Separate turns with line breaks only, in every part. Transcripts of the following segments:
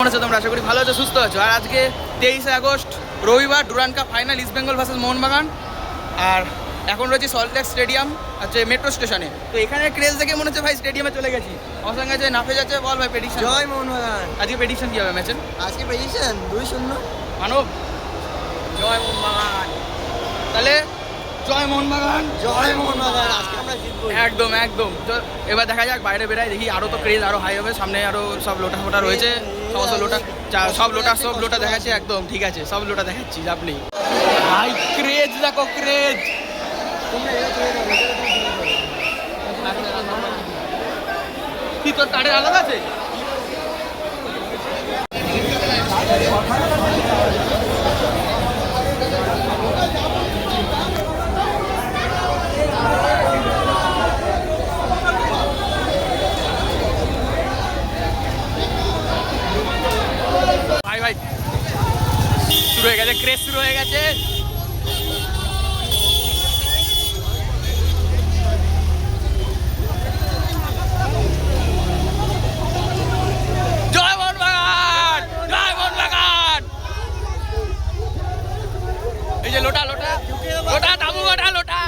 আছো তোমরা? আশা করি ভালো আছো, সুস্থ আছো। আর আজকে 23 আগস্ট রবিবার, Durand cup final, East Bengal versus Mohun Bagan. আর এখন রয়েছে সল্টলেক স্টেডিয়াম, হচ্ছে মেট্রো স্টেশনে। তো এখানে ক্রেজ দেখে মনে হচ্ছে ভাই স্টেডিয়ামে চলে গেছি। আমার সঙ্গে আছে নাফে যাচ্ছে। বল ভাই প্রেডিকশন।
জয় মোহনবাগান।
আজকে প্রেডিকশন কি হবে ম্যাচের?
আজকে প্রেডিকশন 2-0
মানব।
জয় মোহনবাগান।
তাহলে জয় মোহনবাগান,
জয় মোহনবাগান। আজকে আমরা জিতবো।
একদম একদম। তো এবার দেখা যাক, বাইরে বেরাই দেখি, আরও তো ক্রেজ আরও হাই হবে। সামনে আরও সব লোটা ফোটা রয়েছে, সমস্ত লোটা, সব লোটা দেখাচ্ছে। একদম ঠিক আছে, সব লোটা দেখাচ্ছি, আপনি হাই ক্রেজ দেখো, ক্রেজ। কি তোর কার্ডের আলাদা আছে? ভাই ভাই শুরু হয়ে গেছে, ক্রেজ শুরু হয়ে গেছে। জয় মোহনবাগান, জয় মোহনবাগান। এই যে লোটা লোটা লোটা তাবু গোটা লোটা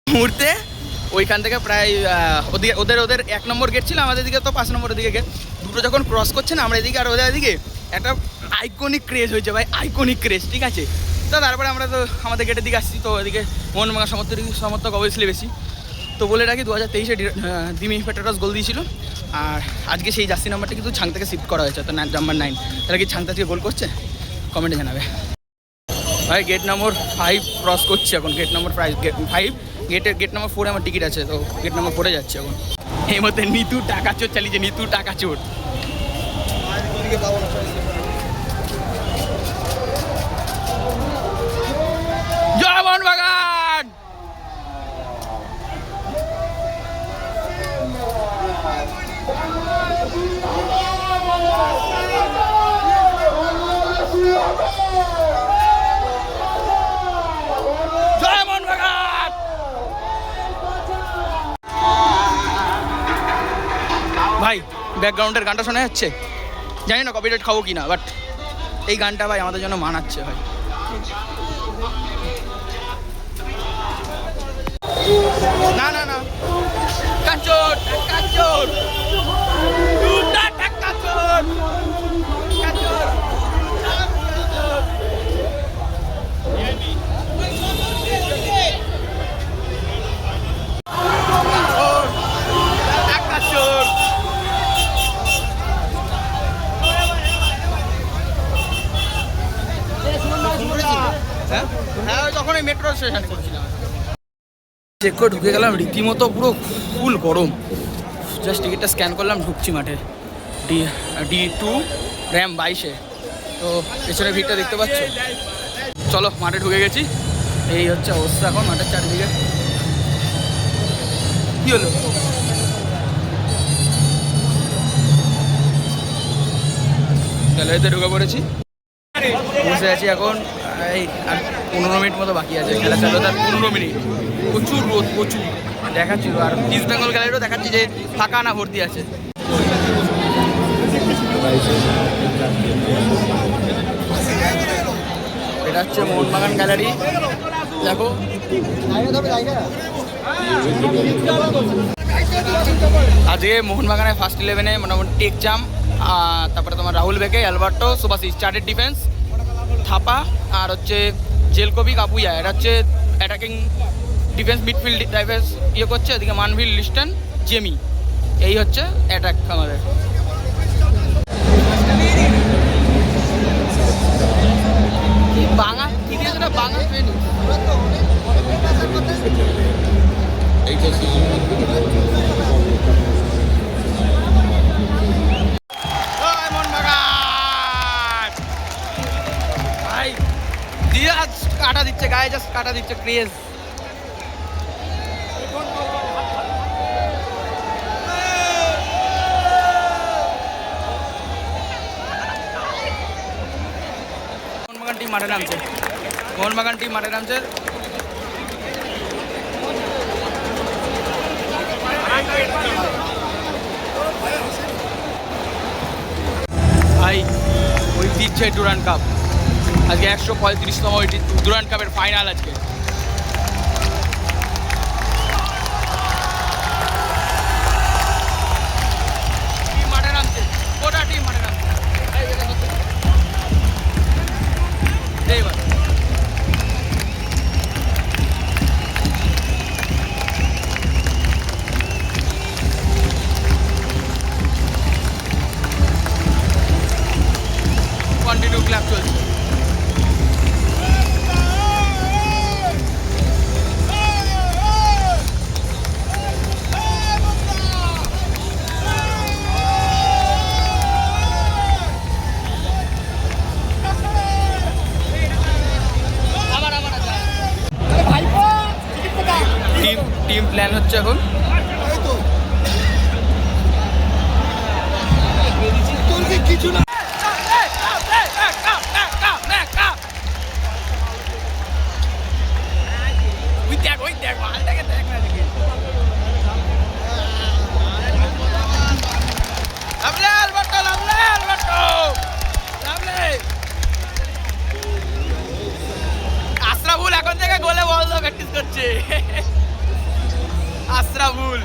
মুহূর্তে ওইখান থেকে প্রায় ওদের 1 নম্বর গেট ছিল, আমাদের দিকে তো 5 নম্বরের দিকে গেট। দুটো যখন ক্রস করছে না, আমরা এদিকে আর ওদের দিকে, একটা আইকনিক ক্রেজ হয়েছে ভাই, আইকনিক ক্রেজ। ঠিক আছে, তো তারপরে আমরা তো আমাদের গেটের দিকে আসছি। তো ওদিকে মোহনবাগান সমর্থক অবভিয়াসলি বেশি। তো বলে রাখি 2023-এ দিমি পেট্রাস গোল দিয়েছিল। আর আজকে সেই জার্সি নাম্বারটা কিন্তু ছাং থেকে শিফট করা হয়েছে, তো নাম্বার 9। তাহলে কি ছাংটা থেকে গোল করছে? কমেন্টে জানাবে ভাই। গেট নম্বর 5 ক্রস করছি এখন। গেট নম্বর 5, গেট নম্বর 4 আমার টিকিট আছে, তো গেট নম্বর 4-এ যাচ্ছে এখন। এই মধ্যে নিতু টাকা চোর চালিয়েছে, নিতু টাকা চোর। জয় মোহনবাগান। জয় মোহনবাগান। ভাই ব্যাকগ্রাউন্ডের গানটা শোনা যাচ্ছে, জানি না কপিরাইট খাবো কি না, বাট এই গানটা ভাই আমাদের জন্য মানাচ্ছে ভাই। না না না, কাচোর কাচোর কাচোর কাচোর। হ্যাঁ, যখন এই মেট্রো স্টেশনে করেছিলাম, চেক করে ঢুকে গেলাম, রীতিমতো পুরো ফুল গরম। জাস্ট টিকিটটা স্ক্যান করলাম, ঢুকছি মাঠে। D2 RAM 22-এ। তো পেছনে ভিড়টা দেখতে পাচ্ছ। চলো মাঠে ঢুকে গেছি। এই হচ্ছে অবস্থা এখন মাঠের চারিদিকে। কি হলো? গ্যালারিতে ঢুকে পড়েছি, বসে আছি এখন। এই আর 15 মিনিট মতো বাকি আছে, খেলা চালু তার 15 মিনিট। প্রচুর রোদ, প্রচুর দেখাচ্ছিল। আর ইস্ট বেঙ্গল গ্যালারিও দেখাচ্ছি যে ফাঁকা না ভর্তি আছে। এটা হচ্ছে মোহনবাগান গ্যালারি, দেখো। আজকে মোহনবাগানের ফার্স্ট 11-এ মোটামুটি টেকচাম, তারপরে তোমার রাহুল বেকে, অ্যালবার্টো, সুভাশিস, চার্টেড ডিফেন্স, থাপা, আর হচ্ছে জেলকোভি, কাপুইয়া। এটা হচ্ছে অ্যাটাকিং ডিফেন্স, মিডফিল্ড ডিফেন্স ইয়ে করছে। এদিকে মানভিল, লিস্টন, জেমি। এই হচ্ছে অ্যাটাক আমাদের। বাঙা কি দিয়েছে না, বাঙা ট্রেনিং। ভাই দিয়ে আজ কাটা দিচ্ছে গায়ে, জাস্ট কাটা দিচ্ছে ক্রেজ। মোহনবাগান টিম মাঠে নামছে, মোহনবাগান টিম মাঠে নামছে। জিতছে ডুরান্ড কাপ। আজকে 135তম ডুরান্ড কাপের ফাইনাল আজকে। টিম মাঠে নামছে, গোটা টিম মাঠে নামছে। এবার কন্টিনিউ ক্লাব চলছে। টিম প্ল্যান হচ্ছে এখন। কিছু না, ওই দেখ মালটাকে দেখ না দিকে। লাভলে আলবার্টো, লাভলে আলবার্টো, লাভলে। আশরাফুল এখন থেকে গোলে বল দাও প্র্যাকটিস করছে। আশরাফুল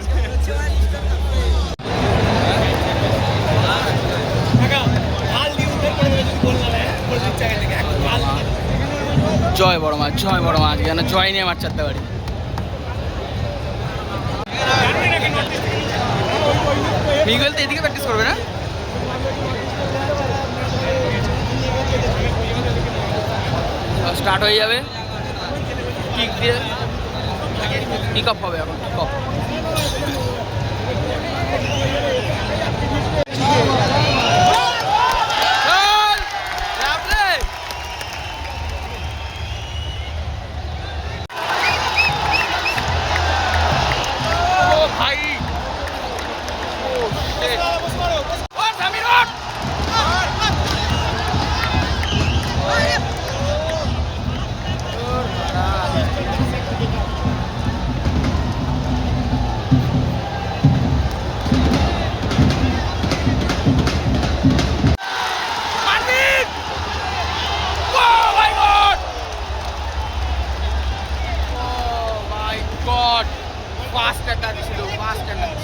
জয় বড় মাছ, জয় বড় মাছ। যেন জয় নিয়ে মাছ চারতে পারি। মিগুয়েল তো এদিকে প্র্যাকটিস করবে না? স্টার্ট হয়ে যাবে, কিক দিয়ে পিক আপ হবে এখন। পিক আপ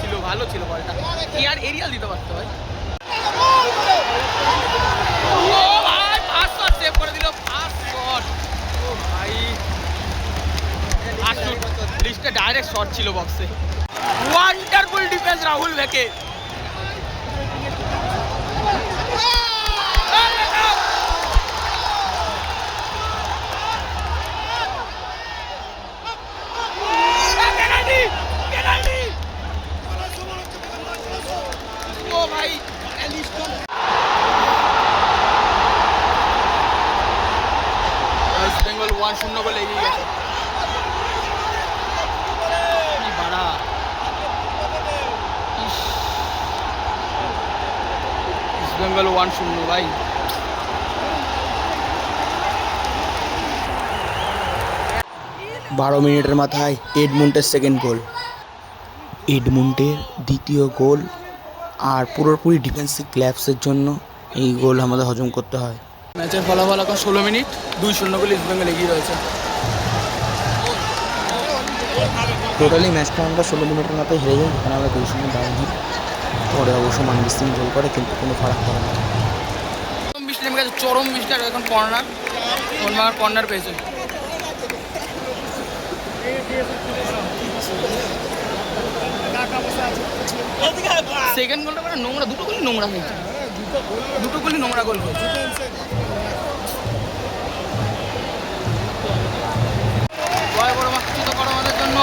ছিল, ভালো ছিল বলটা। কি আর এরিয়াল দিতে পারতো ভাই। ও ভাই ফার্স্ট শট সেভ করে দিল, ফার্স্ট শট। ও ভাই লিস্টে ডাইরেক্ট শট ছিল বক্সে। Wonderful defence Rahul Bheke. ও ভাই ওয়েস্ট বেঙ্গল 1-0 গোলে এগিয়ে গেছে। কি বাড়া, ইস্ট বেঙ্গল 1-0 ভাই।
বারো মিনিটের মাথায় এডমুন্টের সেকেন্ড গোল, এডমুন্টের দ্বিতীয় গোল। আর পুরোপুরি ডিফেন্সিভ ক্ল্যাপসের জন্য এই গোল আমাদের হজম করতে হয়।
ম্যাচের ফলাফল এখন 16 মিনিট, 2-0 গোলে ইস্ট বেঙ্গল এগিয়ে রয়েছে।
টোটালি ম্যাচটা আমরা 16 মিনিটের মাথায় হেরে যাই, যেখানে আমরা 2-0 ডাউন হই। পরে অবশ্য মানবীর সিং গোল করে, কিন্তু কোনো ফারাক পড়ে না।
চরম বৃষ্টি নেমে গেছে, চরম বৃষ্টি। আর এখন কর্নার, মোহনবাগান কর্নার পেয়েছে। সেকেন্ড গোলটা মানে নোংরা, দুটো গোলই নোংরা হয়েছে, দুটো গোলই নোংরা গোল হয়েছে। জয় বড় মাছ, কিছু তো করো আমাদের জন্য।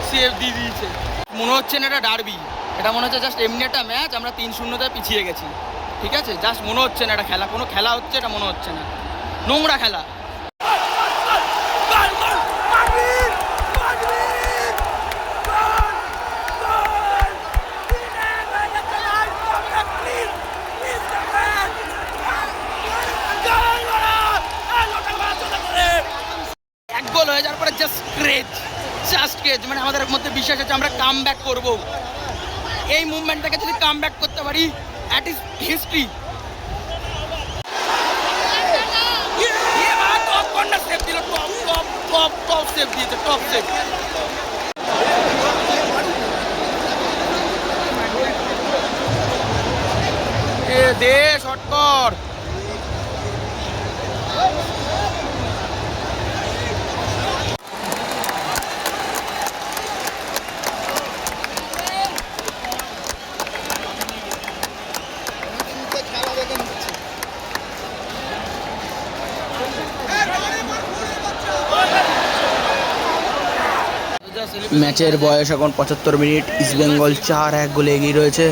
সেভ দিয়ে দিয়েছে। মনে হচ্ছে না এটা ডার্বি, এটা মনে হচ্ছে জাস্ট এমনি একটা ম্যাচ, আমরা 3-0 পিছিয়ে গেছি। ঠিক আছে, জাস্ট মনে হচ্ছে না এটা খেলা, কোনো খেলা হচ্ছে এটা মনে হচ্ছে না, নোংরা খেলা। এক গোল হয়ে যাওয়ার পরে জাস্ট ক্রেজ, মানে আমাদের মধ্যে বিশ্বাস আছে আমরা কাম ব্যাক করবো। এই মুভমেন্টটাকে যদি কাম ব্যাক করতে পারি, that is history. Top corner save দিল, টপ সেভ দিয়েছে, টপ সেভ। এ দে শট কর।
ম্যাচের বয়স এখন 75 মিনিট, ইস্টবেঙ্গল 4-1 গোলে এগিয়ে রয়েছে।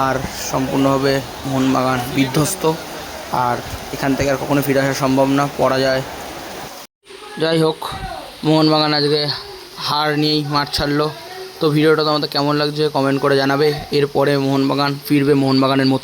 আর সম্পূর্ণভাবে মোহনবাগান বিধ্বস্ত, আর এখান থেকে আর কখনো ফিরে আসা সম্ভব না, পরাজয়। যাই হোক, মোহনবাগান আজকে হার নিয়েই মাঠ ছাড়লো। তো ভিডিওটা তোমাদের কেমন লাগছে কমেন্ট করে জানাবে। এরপরে মোহনবাগান ফিরবে মোহনবাগানের মতো।